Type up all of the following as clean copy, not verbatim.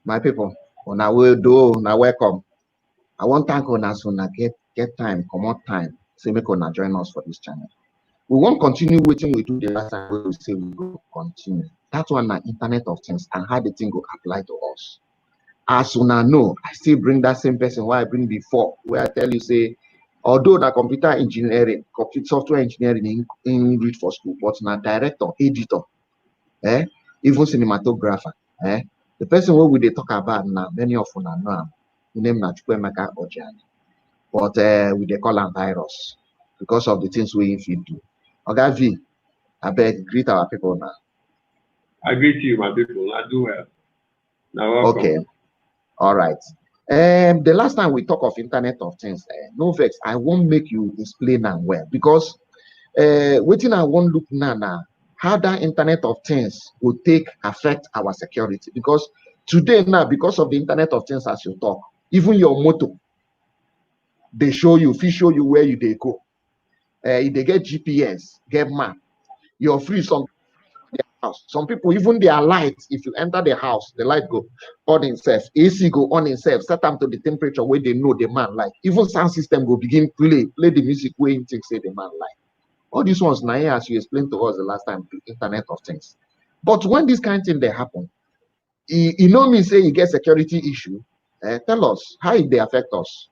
My people, una will do, na welcome. I want thank una so na get time, comot time, say make una join us for this channel. We won't continue waiting we do the last time we say we go continue. That one na Internet of Things and how the thing go apply to us. As una know, I still bring that same person where I bring before, where I tell you say, although na computer engineering, computer software engineering in read for school, but na director, editor, even cinematographer, the person what we they talk about now, many of una know am. His name na Chukwemeka Ojiani, but we they call him virus because of the things we fit do. Oga V, I beg greet our people now. I greet you, my people. I do well. Now welcome. Okay, all right. The last time we talk of Internet of Things, no vex, I won't make you explain am well because waiting I won't look now how that Internet of Things will take affect our security. Because today now, because of the Internet of Things as you talk, even your motor, they show you where you they go. If they get GPS, get map, you're free some house. Some people, even their lights, if you enter the house, the light go on itself, AC go on itself, set them to the temperature where they know the man like. Even sound system go begin play the music where you think say the man like. All these ones now, as you explained to us the last time, the Internet of Things. But when this kind of thing they happen, you know me say you get security issue. Tell us how it they affect us.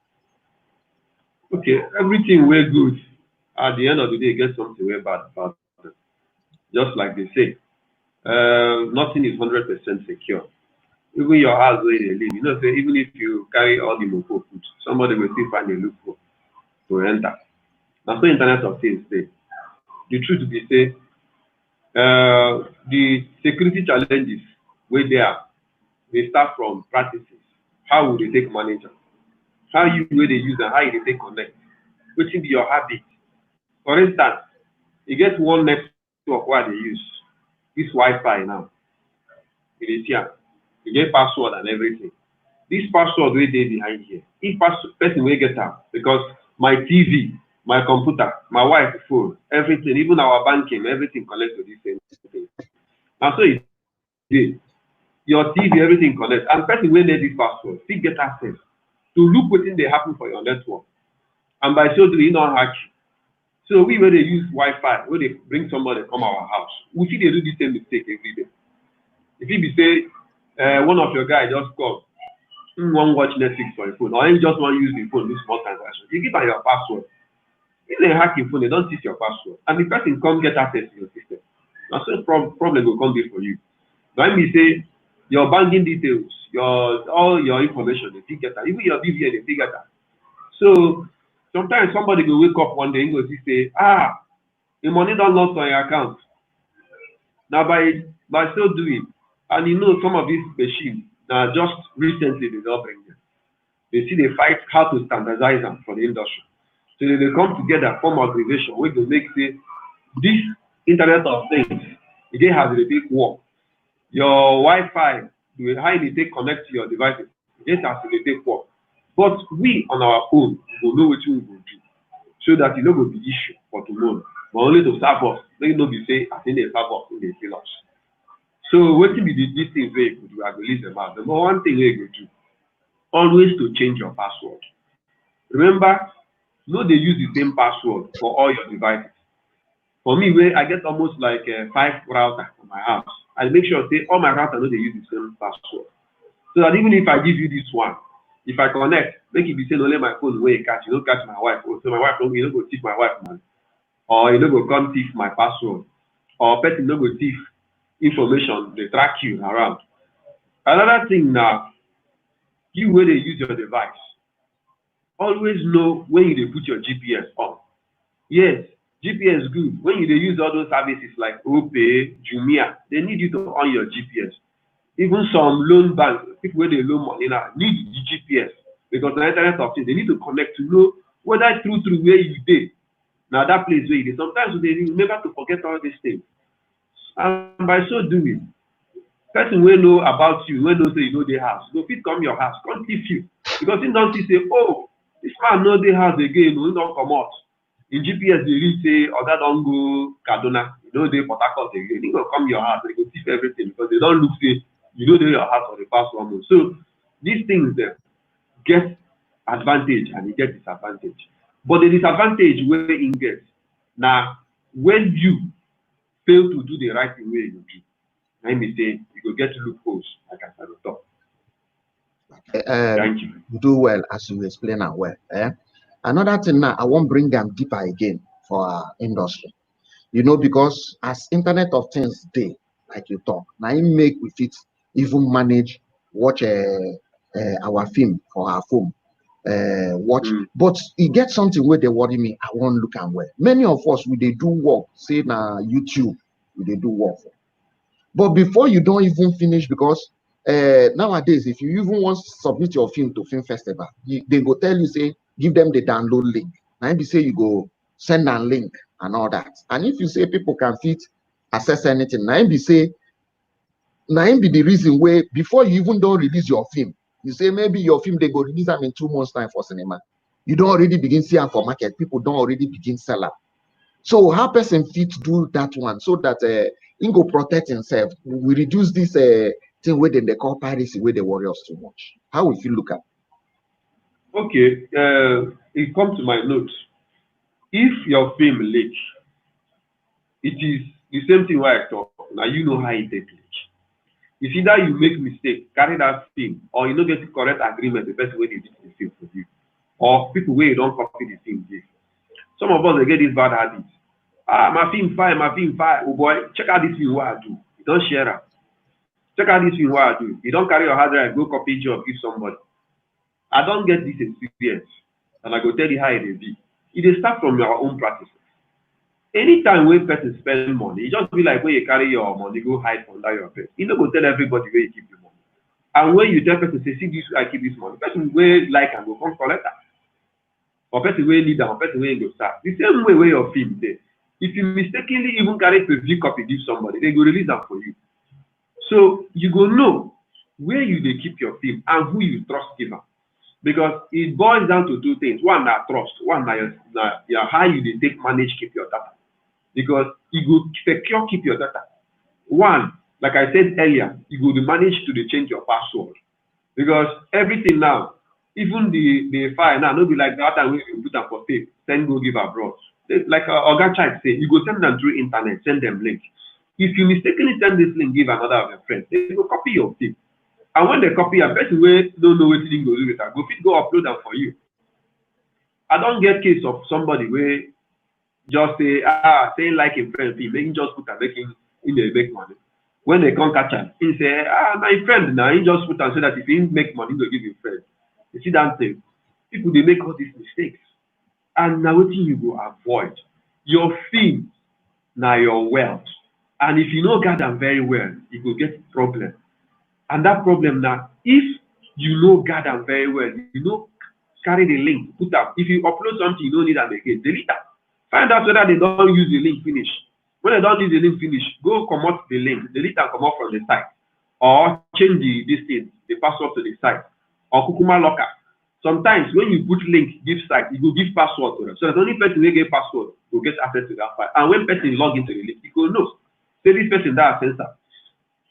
Okay, everything we're good. At the end of the day, get something way bad about it. Just like they say, nothing is 100% secure. Even your house where you live, you know, say even if you carry all the local food, somebody will still find a loophole to enter. That's the Internet of Things say. The truth be say, the security challenges where they start from practices. How would they take manage them? How you where they use and how you they connect? Which will be your habit. For instance, you get one network where they use this Wi-Fi now. It is here. You get password and everything. This password where they behind here. If person will get out because my TV, my computer, my wife's phone, everything, even our banking, everything connects to this same thing. And so it is. Your TV, everything connects. And person will need this password, still get access to look what they happen for your network. And by so doing, not hack you. So we where they use Wi-Fi, where they bring somebody come our house, we see they do the same mistake every day. If you be say one of your guys just come, one watch Netflix for your phone, or you just want to use the phone, do small transaction, you give them your password. If they hack your phone, they don't teach your password, and the person come get access to your system. Now so problem will come there for you. When we say your banking details, all your information, they get that. Even your BVN, they get that. So sometimes somebody will wake up one day and go say, the money don't lost on your account. Now by so doing, and you know some of these machines now just recently they don't bring them. They see they fight how to standardize them for the industry. So they come together, form organization where they make say this Internet of Things, it has a big work. Your Wi-Fi, how you take connect to your devices, it has a big work. But we on our own will know what we will do so that you know will be issue for tomorrow. But only to serve us. They know be say I think they serve us when they kill us. So what will be these things where you could do, I release them out. The one thing they go do, always to change your password. Remember, no they use the same password for all your devices. For me, where I get almost like 5 routers for my house, I make sure say all my routers know they use the same password. So that even if I give you this one, if I connect, make it be saying only my phone where you catch, you don't catch my wife. So my wife don't, you don't go thief my wife, man. Or you don't go come thief my password. Or person don't go thief information, they track you around. Another thing now, you where they use your device, always know when you put your GPS on. Yes, GPS good. When you use all those services like OPay, Jumia, they need you to on your GPS. Even some loan banks, people where they loan money now, need the GPS because the Internet of Things, they need to connect to know whether through where you did. Now that place where you did. Sometimes they remember to forget all these things. And by so doing, person will know about you, will know say you know their house. Go fit come your house, come thief you. Because he don't see say, oh, this man know their house again, he don't come out. In GPS, they read say, Oga don't go Kaduna, you know they Port Harcourt again. He go come your house, they go thief everything because they don't look say You know your house for the past 1 month. So these things get advantage and you get disadvantage. But the disadvantage where it gets now when you fail to do the right thing where you do, let me say you go get loopholes like I said top. Thank you. You do well as you explain now well. Another thing now, I won't bring them deeper again for our industry. You know, because as Internet of Things day, like you talk, now it make we fit even manage watch our film for our phone. Watch, but it gets something where they worry me. I won't look and well. Many of us we they do work, say now YouTube, we they do work. But before you don't even finish, because nowadays, if you even want to submit your film to film festival, they go tell you, say, give them the download link. Now be say you go send a link and all that. And if you say people can fit access anything, now be say, now be the reason where before you even don't release your film, you say maybe your film they go release them in 2 months time for cinema. You don't already begin seeing for market. People don't already begin sell up. So how person fit do that one so that he go protect himself? We reduce this thing where they call piracy, where they worry us too much. How we feel look at? Okay, it comes to my notes. If your film leak, it is the same thing where I talk. Now you know how it leak. It's either you make mistake, carry that film, or you don't get the correct agreement the best way they did the film for you, or people where you don't copy the film give. Some of us they get this bad habit. My film fine. Oh boy, check out this film what I do. You don't share it. Check out this film what I do. You don't carry your hard drive, go copy job, give somebody. I don't get this experience, and I go tell you how it be. It start from your own practices. Anytime when person spend money, it just be like when you carry your money, go hide under your bed. You don't go tell everybody where you keep your money. And when you tell person, say, see this, I keep this money. Person where like and go come collect that. Or person where need that, or person where go start. The same way where your film there. If you mistakenly even carry preview copy, give somebody, they go release that for you. So you go know where you they keep your film and who you trust giver. Because it boils down to two things. One, na trust. One, na how you they take manage keep your data. Because you go secure keep your data. One, like I said earlier, you go to manage to change your password. Because everything now, even the file now, no be like that time when you put them for tape, send go give abroad. Like Oga Chyke say, you go send them through internet, send them link. If you mistakenly send this link, give another of your friends, they go copy your tape. And when they copy, a person wey don't know what thing go do with that, go fit go upload them for you. I don't get case of somebody where just say saying like a friend, he making just put and making in the make money. When they come catch him, he say, my friend now, he just put and say that if he make money, he'll give you friend. You see that thing? People they make all these mistakes. And now what you go avoid? Your fee now your wealth. And if you know guard them very well, you go get problem. And that problem now, if you know guard them very well, you know carry the link, put up. If you upload something, you don't need them again, delete that. Find out whether they don't use the link finish. When they don't use the link finish, go comot the link, delete and come out from the site. Or change the password to the site. Or Kukuma locker. Sometimes when you put link, give site, you go give password to them. So the only person who get password will get access to that file. And when person log into the link, you go know. Say this person that sensor.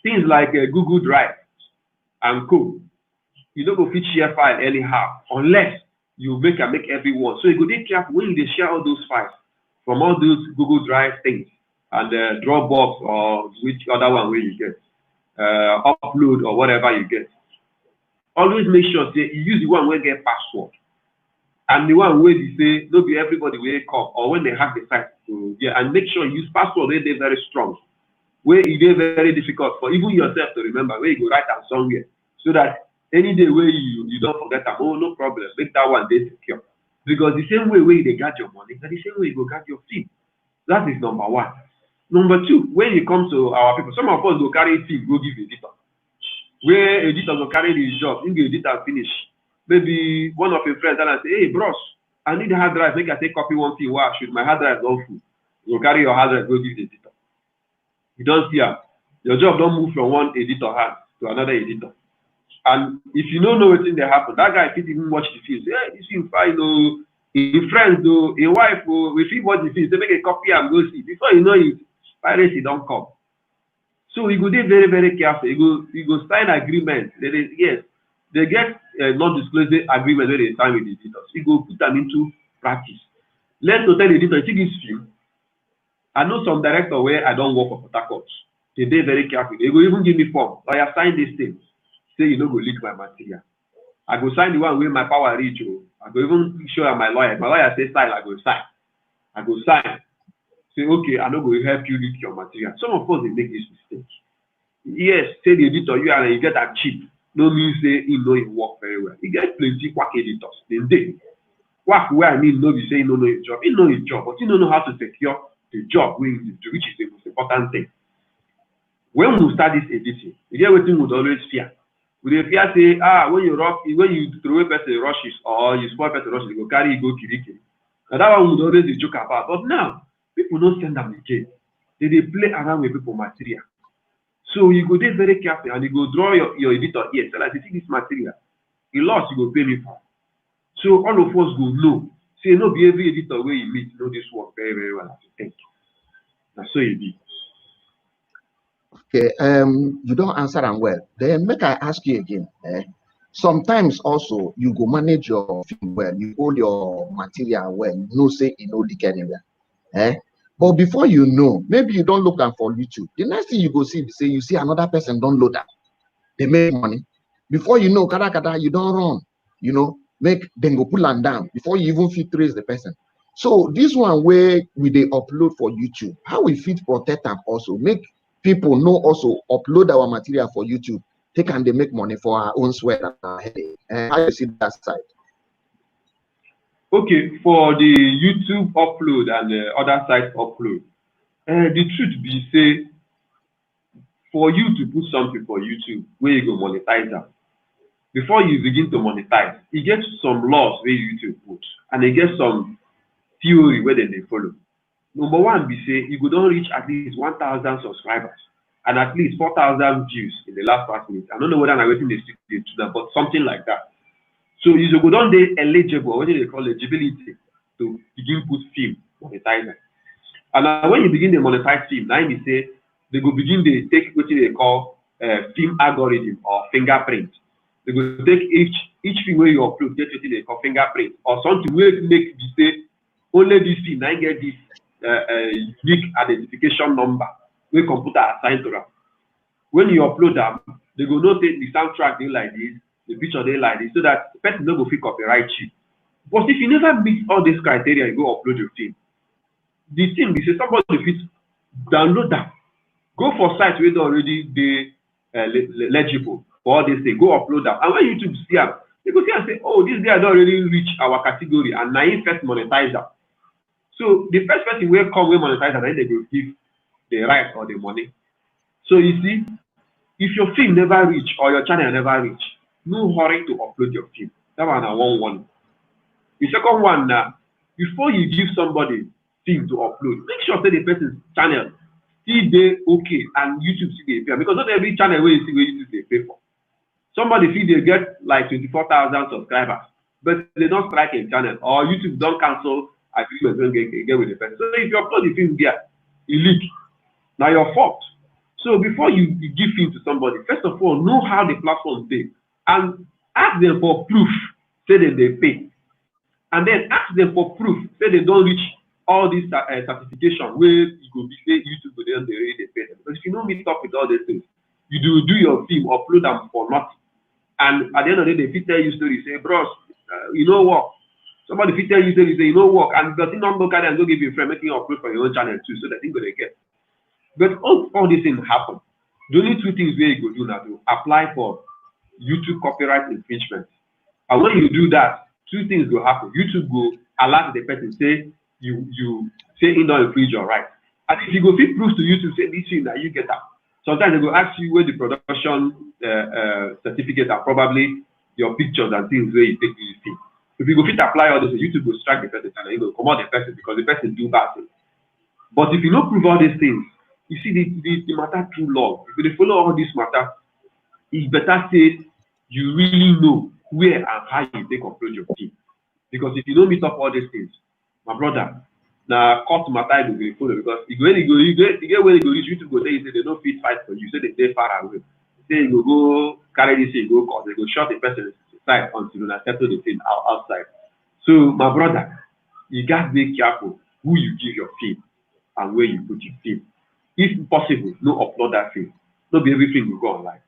Things like Google Drive and co. You don't go fit share file anyhow unless you make everyone. So you go take careful when you share all those files from all those Google Drive things and Dropbox or which other one where you get upload or whatever you get. Always make sure say you use the one where get password and the one where you say no be everybody will come or when they have the site. So yeah, and make sure you use password where they're very strong, where it is very difficult for even yourself to remember, where you go write down somewhere so that any day where you don't forget them, oh no problem, make that one day secure. Because the same way where they got your money, the same way you go get your fee. That is number one. Number two, when it comes to our people, some of us go carry fee, go give editor. Where editor go carry the job, you get editor finish. Maybe one of your friends and say, hey bros, I need a hard drive, make I take copy one fee. Wow, should my hard drive don't full? You go carry your hard drive, go give the editor. You don't see her. Your job don't move from one editor hand to another editor. And if you don't know what's in there happen, that guy can't even watch the film. Say, hey, this film fine, oh, a friend, oh, a wife, oh, if he watch the film, they make a copy and go see. Before you know it, piracy don't come. So So you go dey very, very careful. You go sign agreement. Yes, they get non-disclosure agreement where they sign with the editors. You go put them into practice. Let's go tell the editor, you see this film. I know some director where I don't work for Port Harcourt. They dey very careful. They go even give me form. Lawyer, sign this thing. Say you no go leak my material. I go sign the one where my power reach. I go even show my lawyer. My lawyer say sign, I go sign. I go sign. Say okay, I no go help you leak your material. Some of us they make this mistake. Yes, say the editor you get am cheap. No mean say he know him work very well. He get plenty quack editors. Then they quack where I mean no be say he no know his job. He know his job, but he don't know how to secure the job wey he do, which is the most important thing. When we start this editing, you get wetin we always fear. We dey fear say when you throw away person rushes or you spoil person rushes, you go carry you go kirikiri. Na that one we always dey joke about. But now people no send them again. They play around with people material. So you go dey very careful and you go draw your editor here. So like you see this material, you lost, you go pay me for. So all of us go know. Say no be every editor where you meet know this work very, very well as you think. That's so it be. Okay, you don't answer them well. Then make I ask you again. Sometimes also you go manage your film well, you hold your material well, you know say you no leak anywhere. But before you know, maybe you don't look down for YouTube. The next thing you go see, say you see another person don't load that. They make money. Before you know, kada you don't run. You know, make them go pull them down before you even fit trace the person. So this one where we they upload for YouTube, how we fit protect them also, make people know also upload our material for YouTube, take and they make money for our own sweat and our headache. How you see that side? Okay, for the YouTube upload and the other sites upload, the truth be say, for you to put something for YouTube where you go monetize them, before you begin to monetize, you get some laws where YouTube put, and you get some theory where they follow. Number one be say you go don reach at least 1,000 subscribers and at least 4,000 views in the last 5 minutes. I don't know whether I'm waiting to that, but something like that. So you go don dey eligible, what do they call eligibility, to begin put film monetizing. And now when you begin to monetize film, now you say they go begin to take what they call film algorithm or fingerprint. They go take each film where you upload, get what they call fingerprint or something where make you say only this film now get this unique identification number where computer assigned to them. When you upload them, they go notate the soundtrack they like this, the picture they like this, so that the person no go fit copyright you. But if you never meet all these criteria, you go upload your film. The thing is, somebody fit download that, go for sites where they already they legible for all these things, go upload that, and when YouTube see them, they go see and say, oh, this guy don't already reach our category, and now he first monetize that. So the first person will come will monetize and then they will give the right or the money. So you see, if your film never reach or your channel never reach, no hurry to upload your film. That one I want one. The second one now, before you give somebody film to upload, make sure that the person's channel still dey okay and YouTube still dey pay, because not every channel where you see where YouTube they pay for. Somebody feel they get like 24,000 subscribers, but they don't strike a channel, or YouTube don't cancel agreement when they get with the person. So if you upload the film there, you leak. Now your fault. So before you give film to somebody, first of all, know how the platform dey and ask them for proof, say that they pay. And then ask them for proof, say they don't reach all this certification where you go be say YouTube go then they already pay them. Because if you don't meet up with all these things, you do your film, upload them for nothing. And at the end of the day, they fit tell you story, say, bros, you know what? Somebody fit tell you story, say, you know what? And the thing don't go carry and go give you a friend, making you upload for your own channel too, so that thing go they get. But all these things happen. The only two things where you go do now to apply for YouTube copyright infringement. And when you do that, two things will happen. YouTube will alert the person, say you say he don't infringe your right. And if you go fit proof to YouTube, say this thing that you get that. Sometimes they go ask you where the production certificate are, probably your pictures and things where you take this thing. If you go fit apply all this, YouTube will strike the person and you go come out the person because the person do bad things. But if you don't prove all these things, you see the matter too long. If you follow all this matter, it's better say you really know where and how you take upload your film. Because if you don't meet up all these things, my brother, Now, court matter go be follow because when you get when you go reach YouTube go tell you say they don't fit fight for you, say they stay far away. Say you go carry this thing, go court, they go shut the person side until you settle the thing outside. So my brother, you got to be careful who you give your film and where you put your film. If possible, no upload that film. Not be everything will go online.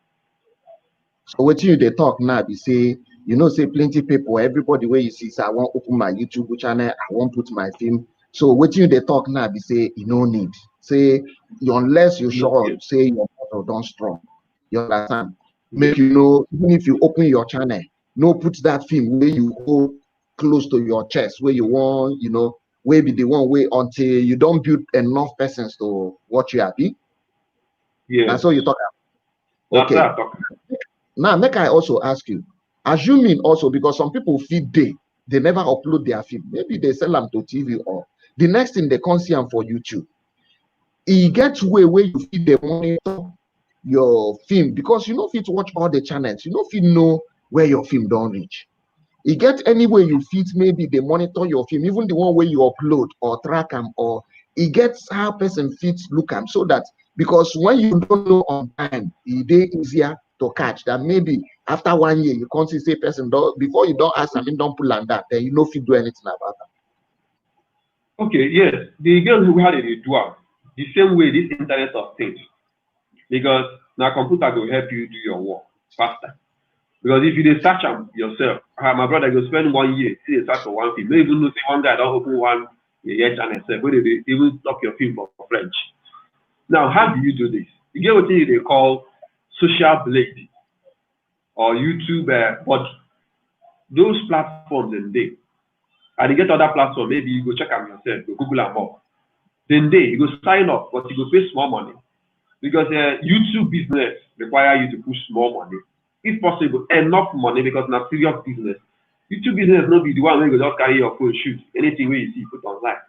So what you they talk now, be say, you know, say plenty people, everybody where you see, say, I want open my YouTube channel, I want put my film. So what you they talk now, be say, you no need. Say, unless you sure, Yes. say your model don't strong. You understand? Yes. Make you know, even if you open your channel, no put that film where you hold close to your chest, where you want, you know, where be the one way until you don't build enough persons to watch you happy. Yes. And so you talk. That's Okay. what I talk. Now, make I also ask you, assuming also because some people feed they never upload their film. Maybe they sell them to TV or the next thing they can't see them for YouTube. It gets way where you feed the monitor your film because you know if you watch all the channels, you know if you know where your film don't reach. It get any way you fit maybe they monitor your film, even the one where you upload or track them, or it gets how person fits look them so that because when you don't know on time, it's easier to catch that maybe after 1 year you can't see say person don't before you don't ask them, don't pull on that, then you know if you do anything about that. Okay, yes. The girls who had a do the same way this internet of things. Because now computer will help you do your work faster. Because if you dey search am yourself, my brother go spend 1 year, see a search for one film. No even know say one guy don't open one year channel itself, where they even talk your film for French. Now, how do you do this? You get what they call social blade or YouTube but those platforms and they and you get other platforms, maybe you go check them yourself, go Google them up. Then you go sign up, but you go pay small money. Because YouTube business require you to push small money. If possible, enough money because not serious business. YouTube business not be the one where you just carry your phone, shoot anything where you see, put online.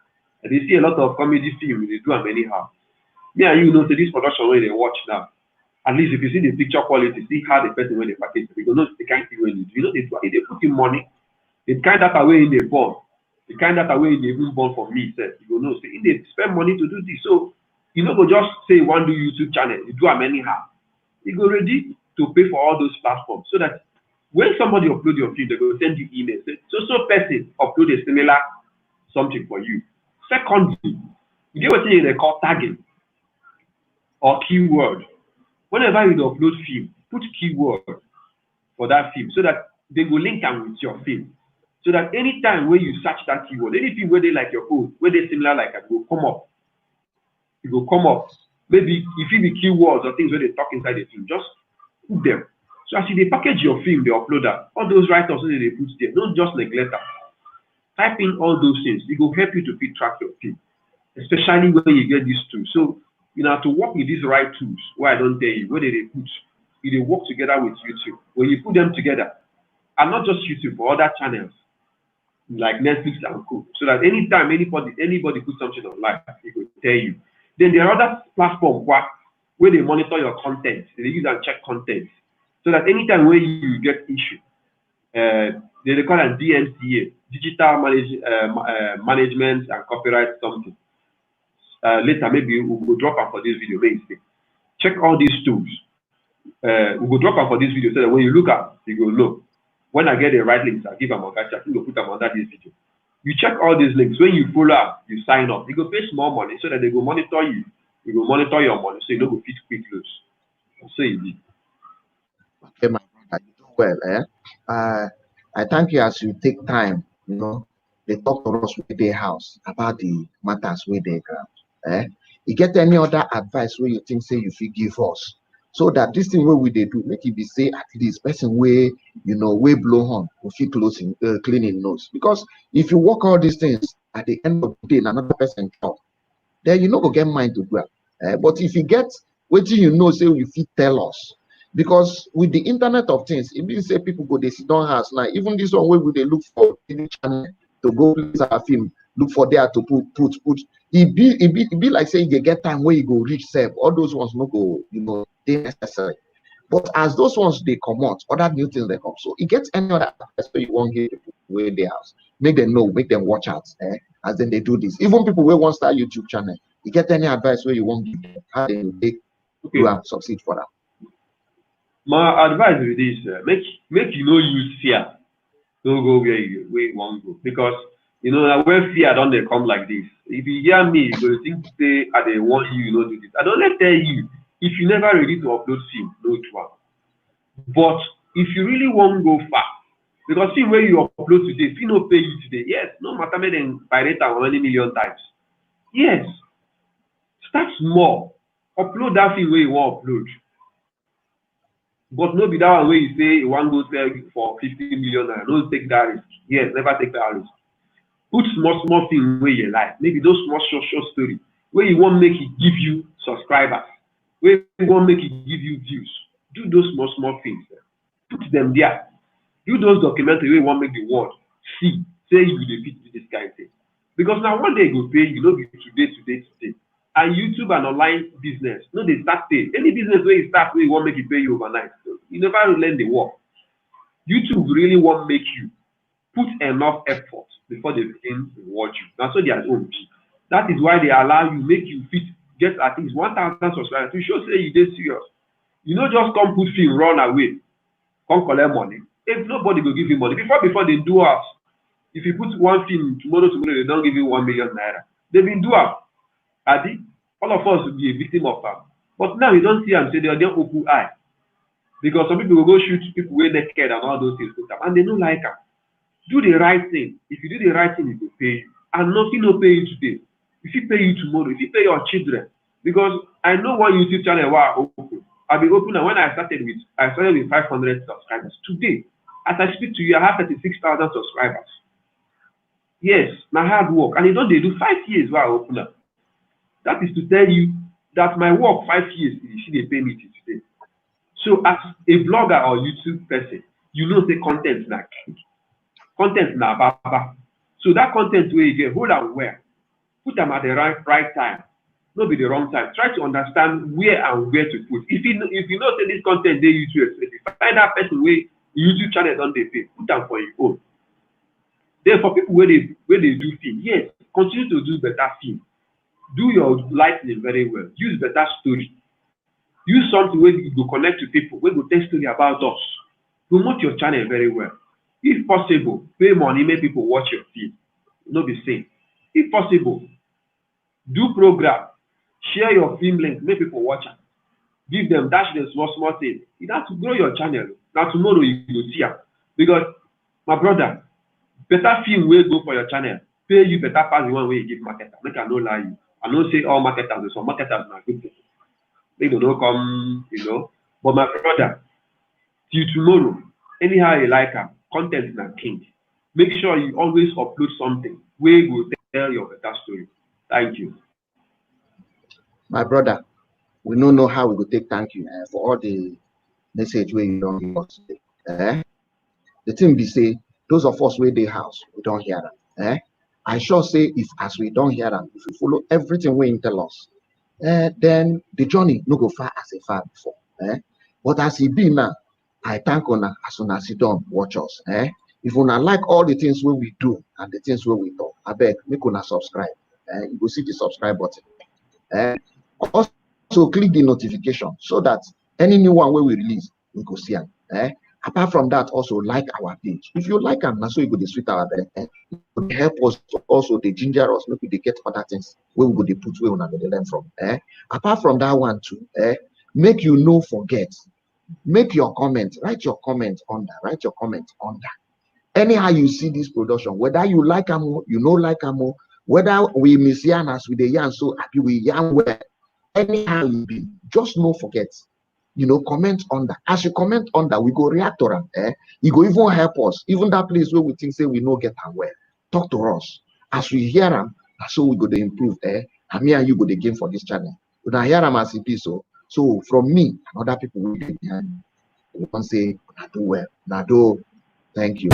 And they see a lot of comedy film, they do them anyhow. Me and you know, so this production where they watch now. At least if you see the picture quality, see how the person when they package, because know the kind of thing when you do. You know, they put in money. The kind that away in the born, the kind that away in the even born for me, said you know, say they spend money to do this. So you know, go just say one do YouTube channel, you do them anyhow. You go ready to pay for all those platforms so that when somebody upload your film, they go send you email. Say, so person upload a similar something for you. Secondly, you get what they call tagging or keyword. Whenever you upload film, put keyword for that film so that they go link them with your film. So that anytime when you search that keyword, anything where they like your own, where they similar like it will come up. It will come up. Maybe if you be keywords or things where they talk inside the film, just put them. So as they package your film, they upload that. All those write-ups that they put there, don't just neglect them. Type in all those things. It will help you to fit track your film, especially when you get these tools. So you have to work with these right tools. Why I don't tell you, where they put, they work together with YouTube. When you put them together, and not just YouTube, for other channels like Netflix and co, so that anytime anybody puts something online, it will tell you. Then there are other platforms where they monitor your content. They use and check content. So that anytime when you get issue, they call it DMCA, Digital Management and Copyright something. Later, maybe we'll drop them for this video. Maybe check all these tools. We will drop them for this video so that when you look at, you go know. When I get the right links, I give them a catch. I think we'll put them under this video. You check all these links. When you follow up, you sign up. You go pay small money so that they go monitor you. You go monitor your money so you don't go fit quick lose. So easy. Okay, my brother, you do well, I thank you as you take time, you know, they talk to us with their house about the matters with their ground. You get any other advice where you think say you fit give us so that this thing where we they do make it be say at least person way you know way blow on we fit closing cleaning nose because if you work all these things at the end of the day another person come then you no go get mind to do it. But if you get wetin you know say you fit tell us because with the internet of things e mean say people go dey sit down house now even this one wey we dey look for TV channel to go place our film look for there to put e be like say you dey get time wey you go reach sef all those ones no go you know dey necessary but as those ones dey comot other new things dey come so e get any other advice wey you wan give people wey dey house make them know, make them watch out, as then they do this. Even people who want start YouTube channel, you get any advice where you want to give them, how they take do and succeed for that? My advice with this, make you know use fear. Don't go where you want to go, because you know when fear don't they come like this. If you hear me, you go think say I they want you, you know, do this. I don't let tell you if you never ready to upload film, no one. But if you really want to go far, because film where you upload today, film no pay you today. Yes, no matter me then pirate how many million times. Yes, start small. Upload that film where you want to upload. But no be that one where you say you want to go sell for 50 million and don't take that risk. Yes, never take that risk. Put small thing where you like. Maybe those small short story where you want make it give you subscribers, where you want make it give you views. Do those small things. Put them there. Do those documentaries where you want make the world see. Say you will fit this kind of thing. Because now one day go pay you, know be today. And YouTube and online business, no, they start pay. Any business where you start, where you want make it pay you overnight. So you never learn the work. YouTube really won't make you put enough effort before they begin to watch you. That's what they are doing. That is why they allow you, make you fit, get at least 1,000 subscribers to show say you did serious. You know, just come put film, run away, come collect money. If nobody will give you money, before they do us, if you put one film tomorrow, they don't give you 1 million naira. They've been do us. Adi, all of us will be a victim of them. But now you don't see them say they are there open eye. Because some people will go shoot people way naked and all those things, and they don't like them. Do the right thing. If you do the right thing, it will pay you. And nothing will pay you today. If you pay you tomorrow, if you pay your children. Because I know one YouTube channel where I open. I've been open, and when I started with 500 subscribers. Today, as I speak to you, I have 36,000 subscribers. Yes, my hard work. And they do 5 years while I open up. That is to tell you that my work 5 years, you see they pay me today. So as a blogger or YouTube person, you know the content na king. Content na baba. So that content where you get, hold on where. Put them at the right time. Not be the wrong time. Try to understand where and where to put. If you know say this content they YouTube, if you find that person where YouTube channel don't they pay, put them for your own. Then for people where they do film, yes, continue to do better film. Do your lightning very well. Use better story. Use something where you go connect to people, where you go tell story about us. Promote your channel very well. If possible, pay money, make people watch your film. No be same. If possible, do program. Share your film link, make people watch it. Give them, dash them small things. You have to grow your channel. Now tomorrow you will see it. Because, my brother, better film will go for your channel. Pay you better pass the one way you give marketer. Make I no lie you. I don't say all marketers, some marketers are good people. They don't come, But my brother, till tomorrow, anyhow you like them, content is not king. Make sure you always upload something where you will tell your better story. Thank you. My brother, we don't know how we will take thank you for all the message where you don't give us today. The thing be say, those of us where they house, we don't hear them. I sure say if as we don't hear them, if we follow everything we tell us, then the journey no go far as a far before. But as it be now, I thank una as soon as you don't watch us. If una like all the things where we do and the things where we talk, I beg make una subscribe. You go see the subscribe button. Also click the notification so that any new one where we release, we go see them. Apart from that, also like our page. If you like them, so you go to sweet our bed. It would help us to also they ginger us, maybe they get other things where we go to put where we going to learn from. Apart from that one too, make you no forget. Make your comment, write your comment under, Anyhow you see this production, whether you like them, you know like them, whether we miss yarn as with the yarn, so happy we yarn well. Anyhow you be, just no forget. Comment under. As you comment under, we go react to them. You go even help us. Even that place where we think say we no get and well. Talk to us. As we hear them, so we go to improve. And me and you go to gain for this channel. When I hear them as it is so from me and other people will be behind. We can say, I do well. Nado, thank you.